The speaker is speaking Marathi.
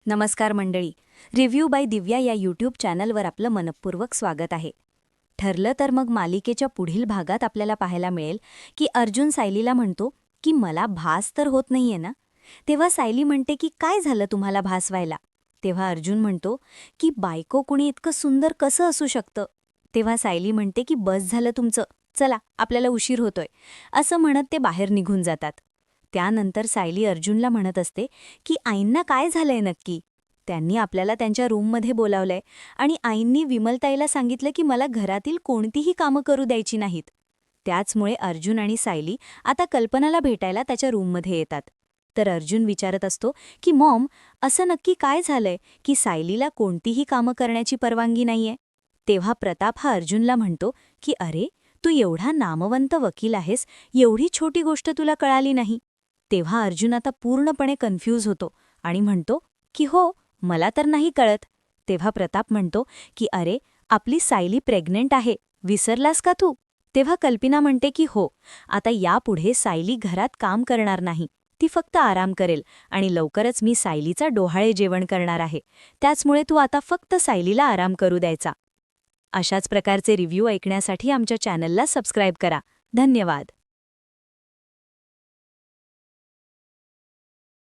नमस्कार मंडळी. रिव्ह्यू बाय दिव्या या यूट्यूब चॅनलवर आपलं मनपूर्वक स्वागत आहे. ठरलं तर मग मालिकेच्या पुढील भागात आपल्याला पाहायला मिळेल की अर्जुन सायलीला म्हणतो की मला भास तर होत नाहीये ना. तेव्हा सायली म्हणते की काय झालं तुम्हाला भास व्हायला. तेव्हा अर्जुन म्हणतो की बायको कुणी इतकं सुंदर कसं असू शकतं. तेव्हा सायली म्हणते की बस झालं तुमचं, चला आपल्याला उशीर होतोय, असं म्हणत ते बाहेर निघून जातात. त्यानंतर सायली अर्जुनला म्हणत असते की आईंना काय झालंय नक्की. त्यांनी आपल्याला त्यांच्या रूममध्ये बोलावलंय आणि आईंनी विमलताईला सांगितलं की मला घरातील कोणतीही कामं करू द्यायची नाहीत. त्याचमुळे अर्जुन आणि सायली आता कल्पनाला भेटायला त्याच्या रूममध्ये येतात. तर अर्जुन विचारत असतो की मॉम, असं नक्की काय झालंय की सायलीला कोणतीही कामं करण्याची परवानगी नाहीये. तेव्हा प्रताप हा अर्जुनला म्हणतो की अरे, तू एवढा नामवंत वकील आहेस, एवढी छोटी गोष्ट तुला कळाली नाही. तेव्हा अर्जुन आता पूर्णपणे कन्फ्यूज होतो आणि म्हणतो की हो, मला तर नाही कळत. तेव्हा प्रताप म्हणतो की अरे, आपली सायली प्रेग्नेंट आहे, विसरलास का तू. तेव्हा कल्पिना म्हणते की हो, आता यापुढे सायली घरात काम करणार नाही, ती फक्त आराम करेल आणि लवकरच मी सायलीचा डोहाळे जेवण करणार आहे. त्याचमुळे तू आता फक्त सायलीला आराम करू द्यायचा. अशाच प्रकारचे रिव्ह्यू ऐकण्यासाठी आमच्या चॅनलला सबस्क्राईब करा. धन्यवाद.